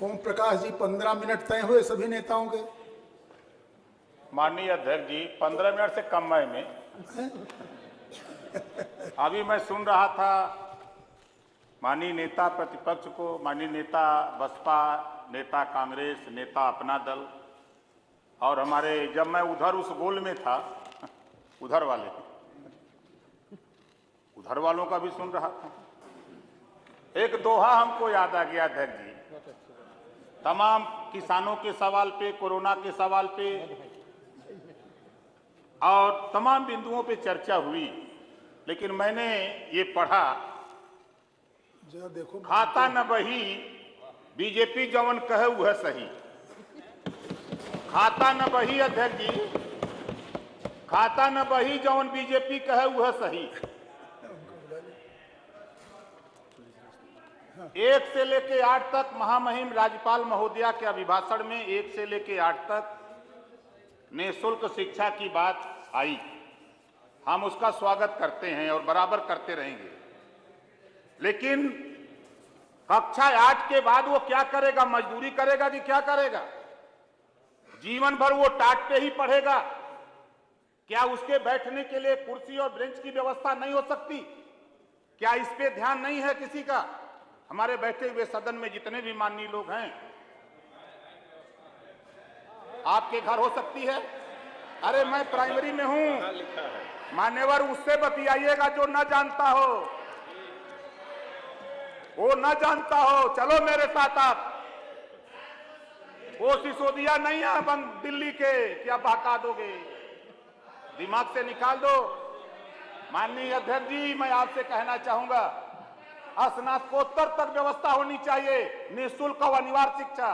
Om Prakash ji 15 minute तय हुए सभी नेताओं के। माननीय अध्यक्ष जी 15 मिनट से कम में अभी मैं सुन रहा था माननीय नेता प्रतिपक्ष को, माननीय नेता बसपा, नेता कांग्रेस, नेता अपना दल, और हमारे, जब मैं उधर उस गोल में था उधर वालों का भी सुन रहा था। एक दोहा हमको याद आ गया अध्यक्ष जी, तमाम किसानों के सवाल पे, कोरोना के सवाल पे और तमाम बिंदुओं पे चर्चा हुई, लेकिन मैंने ये पढ़ा, देखो खाता न बही बीजेपी जवन कहे वह सही। खाता न बही अध्यक्ष जी, खाता न बही जवन बीजेपी कहे वह सही। 1 से लेके 8 तक महामहिम राज्यपाल महोदया के अभिभाषण में 1 से लेके 8 तक निःशुल्क शिक्षा की बात आई। हम उसका स्वागत करते हैं और बराबर करते रहेंगे, लेकिन कक्षा 8 के बाद वो क्या करेगा? मजदूरी करेगा कि क्या करेगा? जीवन भर वो टाट पे ही पढ़ेगा? क्या उसके बैठने के लिए कुर्सी और बेंच की व्यवस्था नहीं हो सकती? क्या इस पे ध्यान नहीं है किसी का? हमारे बैठे हुए सदन में जितने भी माननीय लोग हैं, आपके घर हो सकती है। अरे मैं प्राइमरी में हूं, मान्यवर उससे बतियाइएगा जो न जानता हो, वो न जानता हो। चलो मेरे साथ आप, वो सिसोदिया नहीं है दिल्ली के, क्या बहका दोगे? दिमाग से निकाल दो। माननीय अध्यक्ष जी, मैं आपसे कहना चाहूंगा, स्नातकोत्तर तक व्यवस्था होनी चाहिए, निःशुल्क और अनिवार्य शिक्षा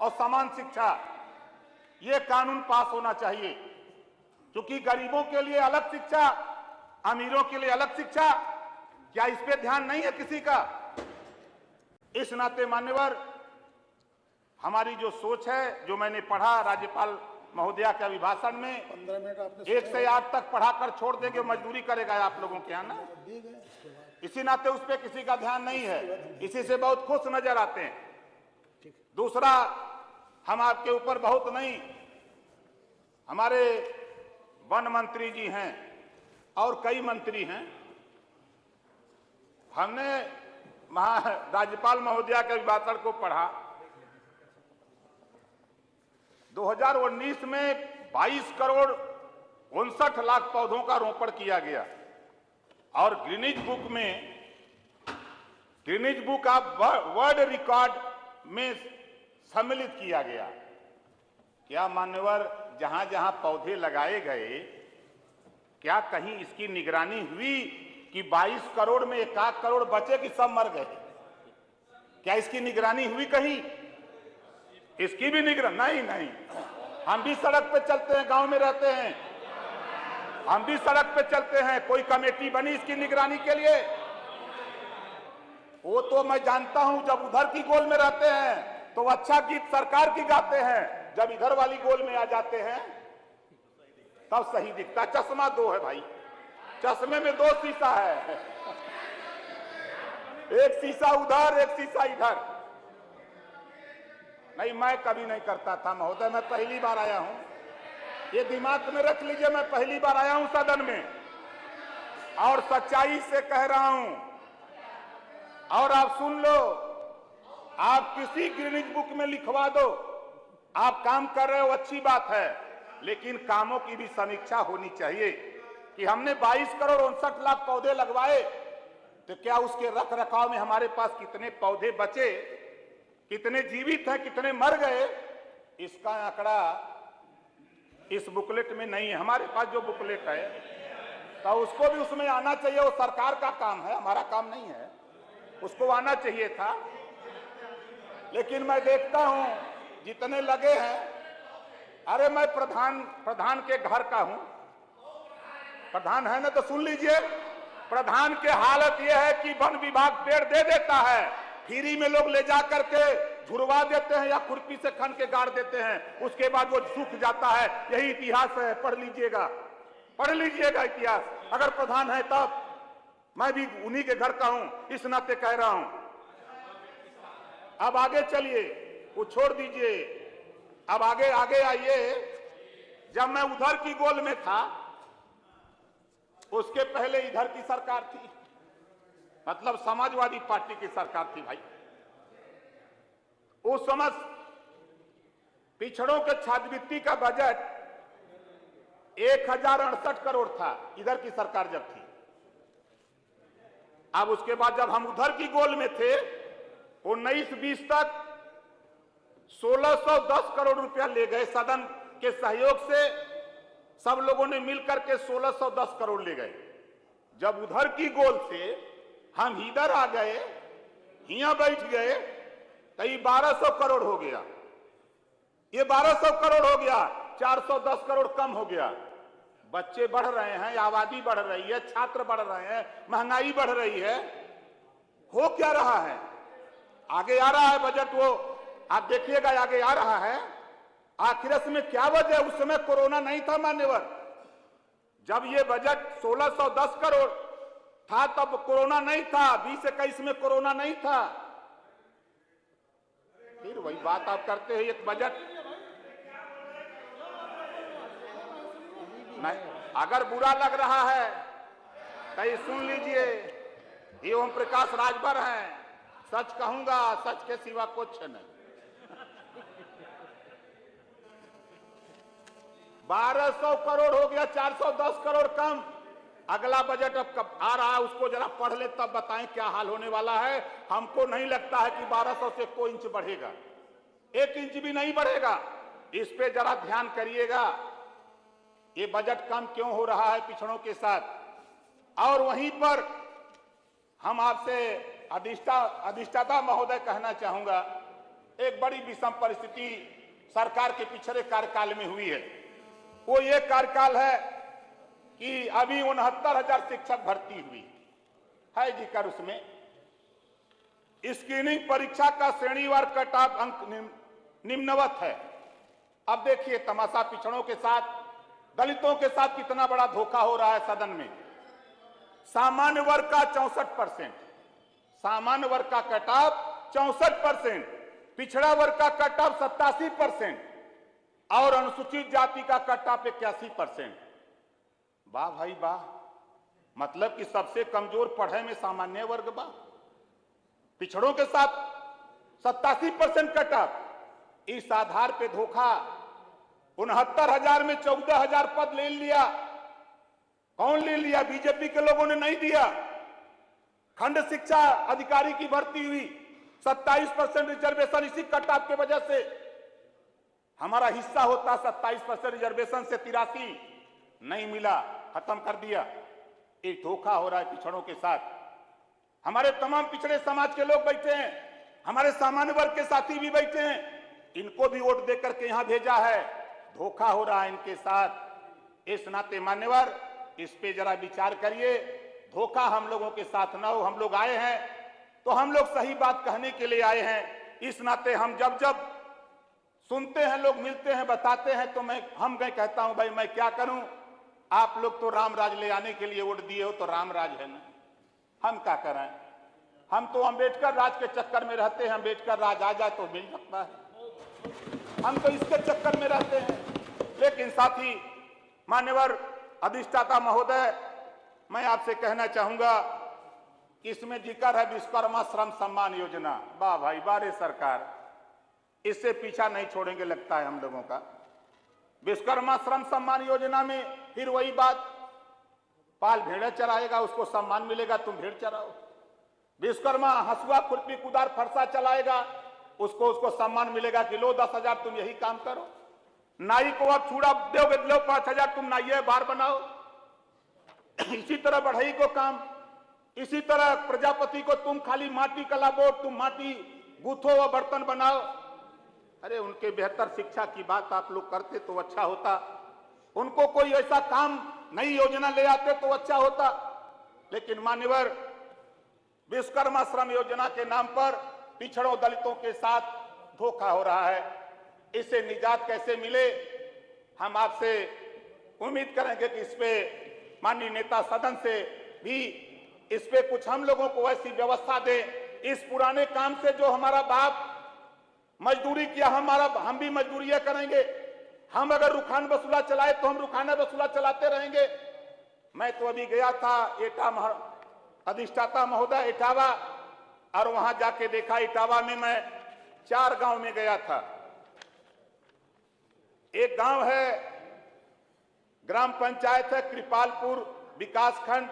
और समान शिक्षा। ये कानून पास होना चाहिए, क्योंकि गरीबों के लिए अलग शिक्षा, अमीरों के लिए अलग शिक्षा। क्या इस पे ध्यान नहीं है किसी का? इस नाते मान्यवर, हमारी जो सोच है, जो मैंने पढ़ा राज्यपाल महोदया के अभिभाषण में, 15 मिनट आपने 1 से 8 तक पढ़ाकर छोड़ देंगे, मजदूरी करेगा आप लोगों के यहाँ ना। इसी नाते उस पर किसी का ध्यान नहीं है, इसी से बहुत खुश नजर आते हैं। दूसरा, हम आपके ऊपर बहुत नहीं, हमारे वन मंत्री जी हैं और कई मंत्री हैं, हमने राज्यपाल महोदया के अभिभाषण को पढ़ा। 2019 में 22 करोड़ 59 लाख पौधों का रोपण किया गया और Guinness book of world record में सम्मिलित किया गया। क्या मान्यवर, जहां जहां पौधे लगाए गए, क्या कहीं इसकी निगरानी हुई कि 22 करोड़ में 1 करोड़ बचे कि सब मर गए? क्या इसकी निगरानी हुई कहीं? इसकी भी निगरानी नहीं। हम भी सड़क पे चलते हैं, गांव में रहते हैं, हम भी सड़क पे चलते हैं। कोई कमेटी बनी इसकी निगरानी के लिए? वो तो मैं जानता हूं, जब उधर की गोल में रहते हैं तो अच्छा गीत सरकार की गाते हैं, जब इधर वाली गोल में आ जाते हैं तब सही दिखता। चश्मा 2 है भाई, चश्मे में 2 शीशा है, एक शीशा उधर, एक शीशा इधर। नहीं, मैं कभी नहीं करता था महोदय, मैं पहली बार आया हूं, ये दिमाग में रख लीजिए, मैं पहली बार आया हूं सदन में और सच्चाई से कह रहा हूं। और आप सुन लो, आप किसी गिनीज बुक में लिखवा दो, आप काम कर रहे हो, अच्छी बात है, लेकिन कामों की भी समीक्षा होनी चाहिए कि हमने 22 करोड़ 59 लाख पौधे लगवाए, तो क्या उसके रख रखाव में हमारे पास कितने पौधे बचे, कितने जीवित हैं, कितने मर गए? इसका आंकड़ा इस बुकलेट में नहीं है। हमारे पास जो बुकलेट है तो उसको भी उसमें आना चाहिए। वो सरकार का काम है, हमारा काम नहीं है, उसको आना चाहिए था। लेकिन मैं देखता हूं जितने लगे हैं, अरे मैं प्रधान के घर का हूं, प्रधान है ना, तो सुन लीजिए। प्रधान की हालत यह है कि वन विभाग पेड़ दे देता है, फ्री में लोग ले जा करके झुरवा देते हैं या खुरपी से खन के गाड़ देते हैं, उसके बाद वो सूख जाता है। यही इतिहास है, पढ़ लीजिएगा, पढ़ लीजिएगा इतिहास। अगर प्रधान है तब, मैं भी उन्हीं के घर का हूं, इस नाते कह रहा हूं। अब आगे चलिए, वो छोड़ दीजिए, अब आगे आगे आइए। जब मैं उधर की गोल में था, उसके पहले इधर की सरकार थी, मतलब समाजवादी पार्टी की सरकार थी भाई। उस समय पिछड़ों के छात्रवृत्ति का बजट 1068 करोड़ था, इधर की सरकार जब थी। अब उसके बाद जब हम उधर की गोल में थे, 19-20 तक 1610 करोड़ रुपया ले गए। सदन के सहयोग से सब लोगों ने मिलकर के 1610 करोड़ ले गए। जब उधर की गोल से हम इधर आ गए, यहां बैठ गए, तो ये 1200 करोड़ हो गया। ये 1200 करोड़ हो गया, 410 करोड़ कम हो गया। बच्चे बढ़ रहे हैं, आबादी बढ़ रही है, छात्र बढ़ रहे हैं, महंगाई बढ़ रही है। हो क्या रहा है? आगे आ रहा है बजट, वो आप देखिएगा आगे आ रहा है। आखिर इसमें क्या वजह है? उस समय कोरोना नहीं था मान्यवर। जब ये बजट 1610 करोड़ था तब कोरोना नहीं था, 20-21 में कोरोना नहीं था। फिर वही बात आप करते हैं, एक बजट नहीं। अगर बुरा लग रहा है तो ये सुन लीजिए, ये ओम प्रकाश राजभर हैं, सच कहूंगा, सच के सिवा कुछ नहीं। 1200 करोड़ हो गया, 410 करोड़ कम। अगला बजट अब कब आ रहा है उसको जरा पढ़ ले, तब बताएं क्या हाल होने वाला है। हमको नहीं लगता है कि 1200 से कोई इंच बढ़ेगा, 1 इंच भी नहीं बढ़ेगा। इस पे जरा ध्यान करिएगा, ये बजट कम क्यों हो रहा है पिछड़ों के साथ। और वहीं पर हम आपसे अधिष्ठाता महोदय कहना चाहूंगा, एक बड़ी विषम परिस्थिति सरकार के पिछले कार्यकाल में हुई है। वो ये कार्यकाल है कि अभी 69,000 शिक्षक भर्ती हुई है जिक्र उसमें। स्क्रीनिंग परीक्षा का श्रेणीवार कट ऑफ अंक निम्नवत है। अब देखिए तमाशा, पिछड़ों के साथ, दलितों के साथ कितना बड़ा धोखा हो रहा है सदन में। सामान्य वर्ग का 64%, सामान्य वर्ग का कट ऑफ 64%, पिछड़ा वर्ग का कट ऑफ 87% और अनुसूचित जाति का कट ऑफ 81%। वाह भाई वाह, मतलब कि सबसे कमजोर पढ़े में सामान्य वर्ग बा। पिछड़ों के साथ 87% कट ऑफ। इस आधार पे धोखा, 69,000 में 14,000 पद ले लिया। कौन ले लिया? बीजेपी के लोगों ने नहीं दिया। खंड शिक्षा अधिकारी की भर्ती हुई, 27% रिजर्वेशन इसी कट ऑफ के वजह से। हमारा हिस्सा होता 27% रिजर्वेशन से 83 नहीं मिला, खत्म कर दिया। एक धोखा हो रहा है पिछड़ों के साथ। हमारे तमाम पिछड़े समाज के लोग बैठे हैं, हमारे सामान्य वर्ग के साथी भी बैठे हैं, इनको भी वोट देकर के यहां भेजा है। धोखा हो रहा है इनके साथ। इस नाते मान्यवर, इस पे जरा विचार करिए। धोखा हम लोगों के साथ ना हो। हम लोग आए हैं तो हम लोग सही बात कहने के लिए आए हैं। इस नाते हम जब जब सुनते हैं, लोग मिलते हैं, बताते हैं, तो मैं कहता हूं भाई मैं क्या करूं। आप लोग तो राम राज ले आने के लिए वोट दिए हो, तो राम राज है ना, हम क्या करें। हम तो अंबेडकर राज के चक्कर में रहते हैं। अंबेडकर राज आ जाए तो मिल सकता है, हम तो इसके चक्कर में रहते हैं। लेकिन साथी मान्यवर अधिष्ठाता महोदय, मैं आपसे कहना चाहूंगा कि इसमें जिक्र है विश्वकर्मा श्रम सम्मान योजना। वाह भाई वाह रे सरकार, इससे पीछा नहीं छोड़ेंगे लगता है हम लोगों का। विश्वकर्मा श्रम सम्मान योजना में फिर वही बात, पाल भेड़े चलाएगा उसको सम्मान मिलेगा, तुम भेड़ चराओ। विश्वकर्मा हंसुआ खुरपी कुदार फरसा चलाएगा, उसको सम्मान मिलेगा कि लो 10,000 तुम यही काम करो। नाई को आप छुड़ा दोगे, लो 5,000 तुम नाइये बार बनाओ। इसी तरह बढ़ई को काम, इसी तरह प्रजापति को तुम खाली माटी कला बोर्ड, तुम माटी गूथो व बर्तन बनाओ। अरे उनके बेहतर शिक्षा की बात आप लोग करते तो अच्छा होता। उनको कोई ऐसा काम, नई योजना ले आते तो अच्छा होता। लेकिन मान्यवर, विश्वकर्मा श्रम योजना के नाम पर पिछड़ों दलितों के साथ धोखा हो रहा है। इससे निजात कैसे मिले, हम आपसे उम्मीद करेंगे कि इस पे माननीय नेता सदन से भी इस पे कुछ हम लोगों को ऐसी व्यवस्था दे। इस पुराने काम से जो हमारा बाप मजदूरी किया, हम भी मजदूरियां करेंगे। हम अगर रुखान वसूला चलाए तो हम रुखाना वसूला चलाते रहेंगे। मैं तो अभी गया था अधिष्ठाता महोदय इटावा, और वहां जाके देखा इटावा में मैं 4 गांव में गया था। एक गांव है, ग्राम पंचायत है कृपालपुर, विकासखंड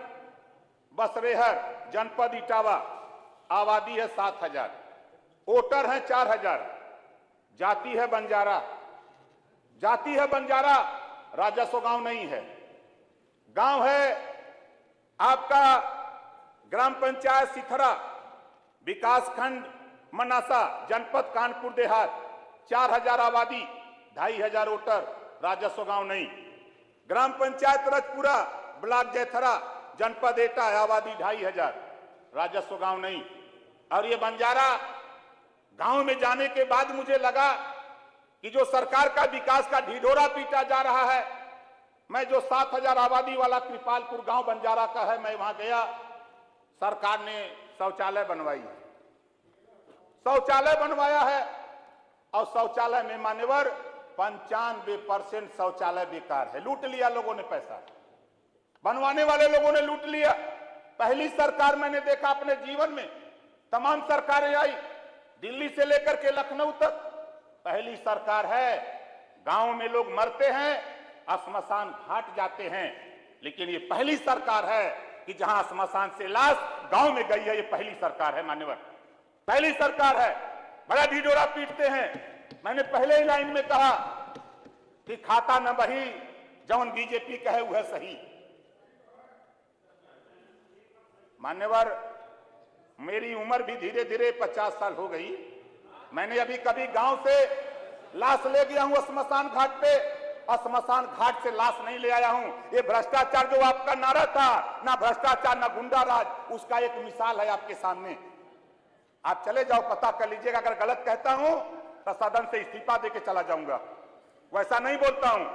बसरेहर, जनपद इटावा, आबादी है 7,000, वोटर हैं 4,000, जाति है बंजारा, राजस्व गांव नहीं है। गांव है आपका ग्राम पंचायत सिथरा, विकासखंड मनासा, जनपद कानपुर देहात, 4,000 आबादी, 2,500 वोटर, राजस्व गांव नहीं। ग्राम पंचायत रजपुरा, ब्लॉक जैथरा, जनपद एटा, आबादी 2,500, राजस्व गांव नहीं। और ये बंजारा गांव में जाने के बाद मुझे लगा कि जो सरकार का विकास का ढिढोरा पीटा जा रहा है। मैं जो 7,000 आबादी वाला कृपालपुर गांव बंजारा का है, मैं वहां गया, सरकार ने शौचालय बनवाया है, और शौचालय में मान्यवर 95% शौचालय बेकार है। लूट लिया लोगों ने पैसा, बनवाने वाले लोगों ने लूट लिया। पहली सरकार मैंने देखा अपने जीवन में, तमाम सरकारें आई दिल्ली से लेकर के लखनऊ तक, पहली सरकार है। गांव में लोग मरते हैं, श्मशान घाट जाते हैं, लेकिन ये पहली सरकार है कि जहां श्मशान से लाश गांव में गई है। ये पहली सरकार है मान्यवर, पहली सरकार है। बड़ा ढिढोरा पीटते हैं। मैंने पहले ही लाइन में कहा कि खाता न बही जौन बीजेपी कहे वह सही। मान्यवर, मेरी उम्र भी धीरे धीरे 50 साल हो गई। मैंने अभी कभी गांव से लाश ले गया हूं श्मशान घाट पे, और श्मशान घाट से लाश नहीं ले आया हूं। ये भ्रष्टाचार जो आपका नारा था, ना भ्रष्टाचार ना गुंडा राज, उसका एक मिसाल है आपके सामने। आप चले जाओ, पता कर लीजिएगा। अगर गलत कहता हूं तो सदन से इस्तीफा देके चला जाऊंगा। वैसा नहीं बोलता हूं,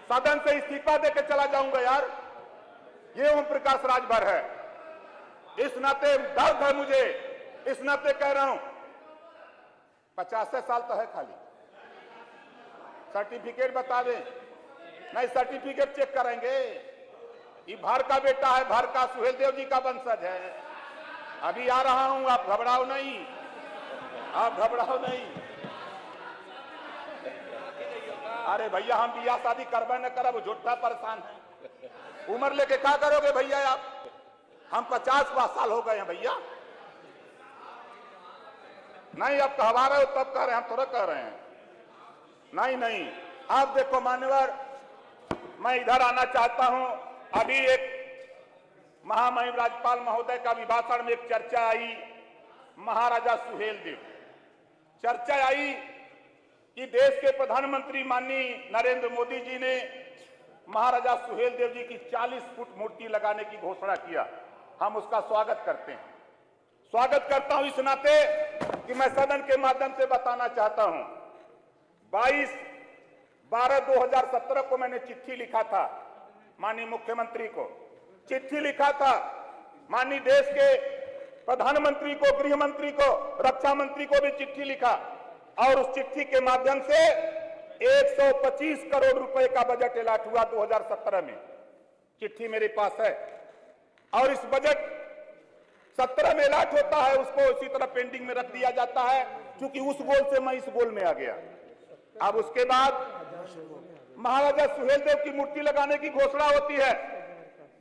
सदन से इस्तीफा देके चला जाऊंगा यार। ये ओम प्रकाश राजभर है। इस नाते दर्द है मुझे, इस नाते कह रहा हूं। 50 साल तो है, खाली सर्टिफिकेट बता दें। नहीं, सर्टिफिकेट चेक करेंगे। ये भार का बेटा है, भार का सुहेल देव जी का वंशज है। अभी आ रहा हूं, आप घबराओ नहीं, आप घबराओ नहीं। अरे भैया, हम बियाह शादी करबे न करब, वो झूठा परेशान है। उम्र लेके क्या करोगे भैया आप? हम 50 साल हो गए हैं भैया। नहीं, अब कहवा रहे हो तब कह रहे हैं, हम थोड़ा कह रहे हैं। नहीं, आप देखो मान्यवर, मैं इधर आना चाहता हूं। अभी एक महामहिम राज्यपाल महोदय का अभिभाषण में एक चर्चा आई, महाराजा सुहेल देव। चर्चा आई कि देश के प्रधानमंत्री माननीय नरेंद्र मोदी जी ने महाराजा सुहेल देव जी की 40 फुट मूर्ति लगाने की घोषणा किया। हम उसका स्वागत करते हैं। स्वागत करता हूं इस नाते कि मैं सदन के माध्यम से बताना चाहता हूं। 22/12/2017 को मैंने चिट्ठी लिखा था माननीय मुख्यमंत्री को, चिट्ठी लिखा था माननीय देश के प्रधानमंत्री को, गृह मंत्री को, रक्षा मंत्री को भी चिट्ठी लिखा, और उस चिट्ठी के माध्यम से 125 करोड़ रुपए का बजट अलॉट हुआ 2017 में। चिट्ठी मेरे पास है, और इस बजट 17 में अलॉट होता है, उसको इसी तरह पेंडिंग में रख दिया जाता है, क्योंकि उस गोल से मैं इस गोल में आ गया। अब उसके बाद महाराजा सुहेल देव की मूर्ति लगाने की घोषणा होती है,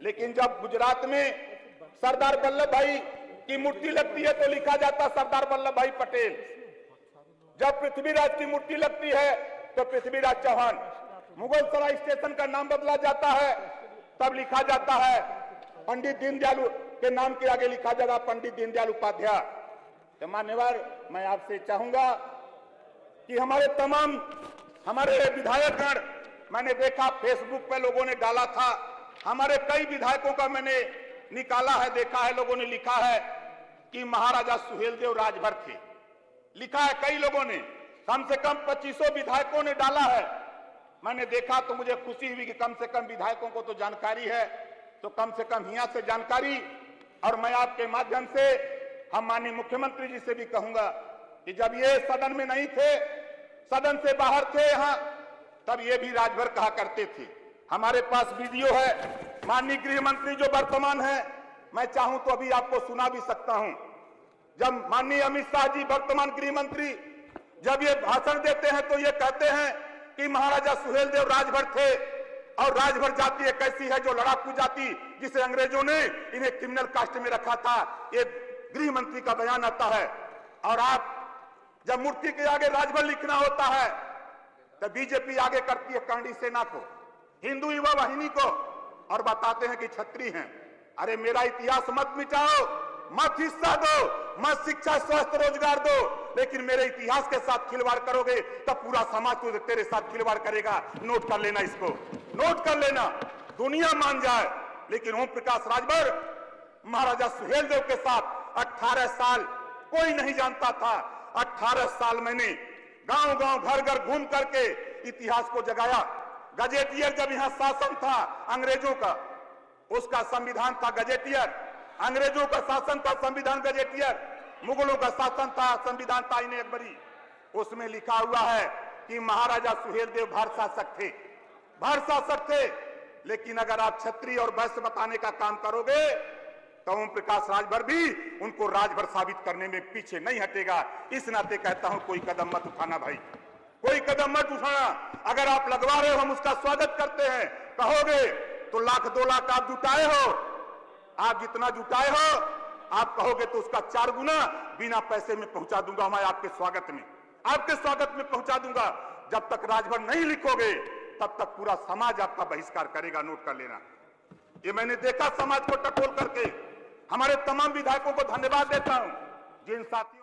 लेकिन जब गुजरात में सरदार वल्लभ भाई की मूर्ति लगती है तो लिखा जाता सरदार वल्लभ भाई पटेल। जब पृथ्वीराज की मूर्ति लगती है तो पृथ्वीराज चौहान। मुगल सराय स्टेशन का नाम बदला जाता है, तब लिखा जाता है पंडित दीनदयाल के नाम के आगे लिखा जाएगा पंडित दीनदयाल उपाध्याय। तो मान्यवर, मैं आपसे चाहूंगा कि हमारे विधायकगण, मैंने देखा फेसबुक पे लोगों ने डाला था, हमारे कई विधायकों का मैंने निकाला है, देखा है, लोगों ने लिखा है कि महाराजा सुहेल देव राजभर थे। लिखा है कई लोगों ने, कम से कम 2500 विधायकों ने डाला है। मैंने देखा तो मुझे खुशी हुई कि कम से कम विधायकों को तो जानकारी है, तो कम से कम यहाँ से जानकारी। और मैं आपके माध्यम से हम माननीय मुख्यमंत्री जी से भी कहूंगा कि जब ये सदन में नहीं थे, सदन से बाहर थे यहां, तब ये भी राजभर कहा करते थे। हमारे पास वीडियो है, माननीय गृह मंत्री जो वर्तमान है, मैं चाहूं तो अभी आपको सुना भी सकता हूं। जब माननीय अमित शाह जी वर्तमान गृह मंत्री जब ये भाषण देते हैं तो ये कहते हैं कि महाराजा सुहेलदेव राजभर थे और राजभर जाति एक ऐसी है जो लड़ाकू जाति, जिसे अंग्रेजों ने इन्हें क्रिमिनल कास्ट में रखा था। ये गृह मंत्री का बयान आता है। और आप जब मूर्ति के आगे राजभर लिखना होता है तो बीजेपी आगे करती है कांडी सेना को, हिंदू युवा वाहिनी को, और बताते हैं कि क्षत्रिय हैं। अरे मेरा इतिहास मत मिटाओ, मत हिस्सा दो, मत शिक्षा स्वास्थ्य रोजगार दो, लेकिन मेरे इतिहास के साथ खिलवाड़ करोगे तब पूरा समाज तो तेरे साथ खिलवाड़ करेगा। नोट कर लेना, इसको नोट कर लेना, दुनिया मान जाए। लेकिन ओम प्रकाश राजभर महाराजा सुहेलदेव के साथ 18 साल कोई नहीं जानता था। 18 साल मैंने गांव गांव घर घर घूम करके इतिहास को जगाया। गजेटियर जब यहां शासन था अंग्रेजों का, उसका संविधान था गजेटियर, अंग्रेजों का शासन था संविधान गजेटियर, मुगलों का शासन था संविधान था आईने अकबरी। उसमें लिखा हुआ है कि महाराजा सुहेलदेव भारत शासक थे, भारत शासक थे। लेकिन अगर आप क्षत्रिय और वैश्य बताने का काम करोगे तो ओम प्रकाश राजभर भी उनको राजभर साबित करने में पीछे नहीं हटेगा। इस नाते कहता हूं कोई कदम मत उठाना भाई, कोई कदम मत उठाना। अगर आप लगवा रहे हो हम उसका स्वागत करते हैं, कहोगे तो 1 लाख 2 लाख आप जुटाए हो, आप जितना जुटाए हो आप कहोगे तो उसका 4 गुना बिना पैसे में पहुंचा दूंगा मैं आपके स्वागत में, आपके स्वागत में पहुंचा दूंगा। जब तक राजभर नहीं लिखोगे तब तक पूरा समाज आपका बहिष्कार करेगा। नोट कर लेना। ये मैंने देखा समाज को टटोल करके। हमारे तमाम विधायकों को धन्यवाद देता हूं जिन साथी